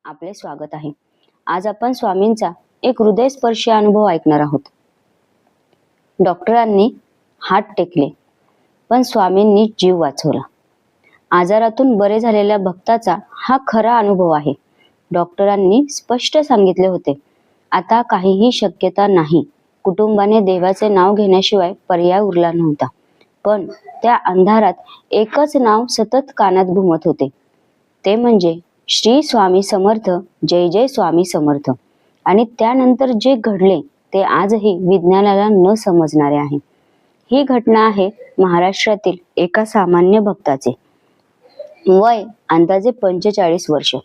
आपले स्वागत आहे. आज आपण स्वामींचा एक हृदयस्पर्शी अनुभव ऐकणार आहोत. डॉक्टरांनी हात टेकले, पण स्वामींनी जीव वाचवला. आजारातून बरे झालेल्या भक्ताचा हा खरा अनुभव आहे. डॉक्टरांनी स्पष्ट सांगितले होते, आता काहीही शक्यता नाही. कुटुंबाने देवाचे नाव घेण्याशिवाय पर्याय उरला नव्हता. पण त्या अंधारात एकच नाव सतत कानात घुमत होते, ते म्हणजे श्री स्वामी समर्थ, जय जय स्वामी समर्थ. आणि त्यानंतर जे घडले ते आजही विज्ञानाला न समजणारे आहे. ही घटना आहे महाराष्ट्रातील एका सामान्य भक्ताचे. वय अंदाजे 45 वर्ष.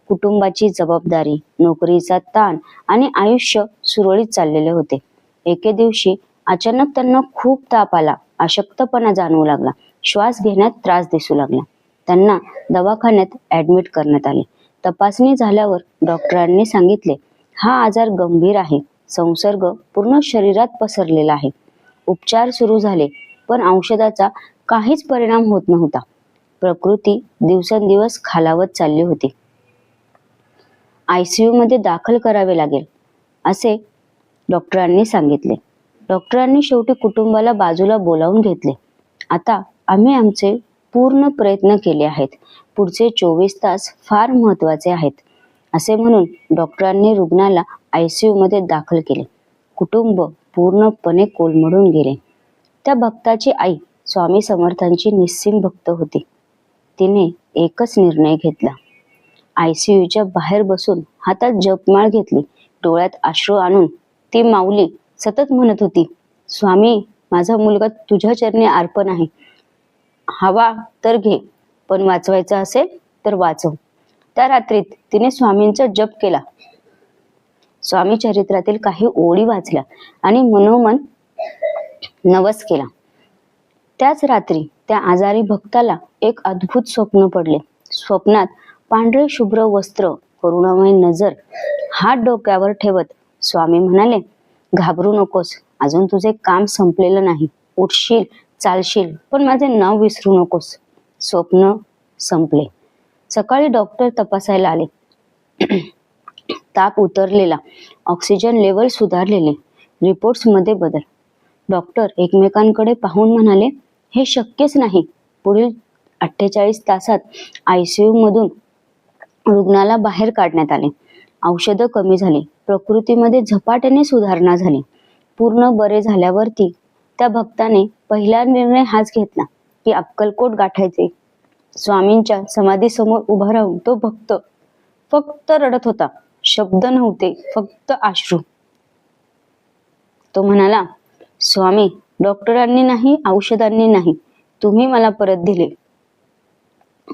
कुटुंबाची जबाबदारी, नोकरीचा ताण आणि आयुष्य सुरळीत चाललेले होते. एके दिवशी अचानक त्यांना खूप ताप आला, अशक्तपणा जाणवू लागला, श्वास घेण्यात त्रास दिसू लागला. त्यांना दवाखान्यात ऍडमिट करण्यात आले. तपासणी झाल्यावर डॉक्टरांनी सांगितले, हा आजार गंभीर आहे, संसर्ग पूर्ण शरीरात पसरलेला आहे. उपचार सुरू झाले, पण औषधाचा काहीच परिणाम होत नव्हता. प्रकृती दिवसेंदिवस खालावत चालली होती. ICU मध्ये दाखल करावे लागेल असे डॉक्टरांनी सांगितले. डॉक्टरांनी शेवटी कुटुंबाला बाजूला बोलावून घेतले. आता आम्ही आमचे पूर्ण प्रयत्न केले आहेत. पुढचे 24 तास फार महत्त्वाचे आहेत, असे म्हणून डॉक्टरांनी रुग्णाला ICU मध्ये दाखल केले. कुटुंब पूर्णपणे कोलमडून गेले. त्या भक्ताची आई स्वामी समर्थांची निस्सीम भक्त होती. तिने एकच निर्णय घेतला. ICUच्या बाहेर बसून हातात जपमाळ घेतली. डोळ्यात अश्रू आणून ती माऊली सतत म्हणत होती, स्वामी, माझा मुलगा तुझ्या चरणी अर्पण आहे. हवा तर घे, पण वाचवायचा असेल तर वाचव. त्या रात्रीत तिने स्वामींचा जप केला. स्वामी चरित्रातील काही ओळी वाचल्या आणि मनोमन नवस केला. त्याच रात्री त्या आजारी भक्ताला एक अद्भुत स्वप्न पडले. स्वप्नात पांढरे शुभ्र वस्त्र, करुणामय नजर, हात डोक्यावर ठेवत स्वामी म्हणाले, घाबरू नकोस, अजून तुझे काम संपलेलं नाही. उठशील, चालशील, पण माझे नाव विसरू नकोस. स्वप्न संपले. सकाळी डॉक्टर तपासायला आले. ताप उतरलेला, ऑक्सिजन लेवल सुधारलेले, रिपोर्ट्स मध्ये बदल. डॉक्टर एकमेकांकडे पाहून म्हणाले, हे शक्यच नाही. पुढील 48 तासात ICU मधून रुग्णाला बाहेर काढण्यात आले. औषधं कमी झाली, प्रकृतीमध्ये झपाट्याने सुधारणा झाली. पूर्ण बरे झाल्यावरती त्या भक्ताने पहिला निर्णय हाच घेतला की अक्कलकोट गाठायचे. स्वामींच्या समाधीसमोर उभा राहून तो भक्त फक्त रडत होता. शब्द नव्हते, फक्त अश्रू. तो म्हणाला, स्वामी, डॉक्टरांनी नाही, औषधांनी नाही, तुम्ही मला परत दिले.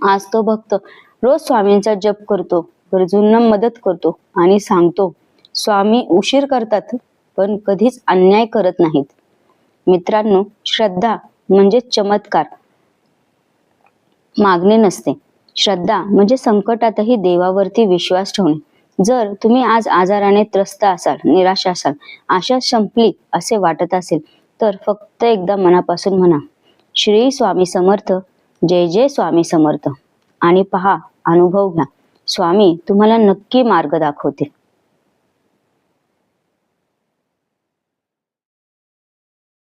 आज तो भक्त रोज स्वामींचा जप करतो, गरजूंना मदत करतो आणि सांगतो, स्वामी उशीर करतात पण कधीच अन्याय करत नाहीत. मित्रांनो, श्रद्धा म्हणजे चमत्कार मागणे नसते. श्रद्धा म्हणजे संकटातही देवावरती विश्वास ठेवणे. जर तुम्ही आज आजाराने त्रस्त असाल, निराश असाल, आशा संपली असे वाटत असेल, तर फक्त एकदा मनापासून म्हणा, श्री स्वामी समर्थ, जय जय स्वामी समर्थ, आणि पहा, अनुभव घ्या, स्वामी तुम्हाला नक्की मार्ग दाखवतील.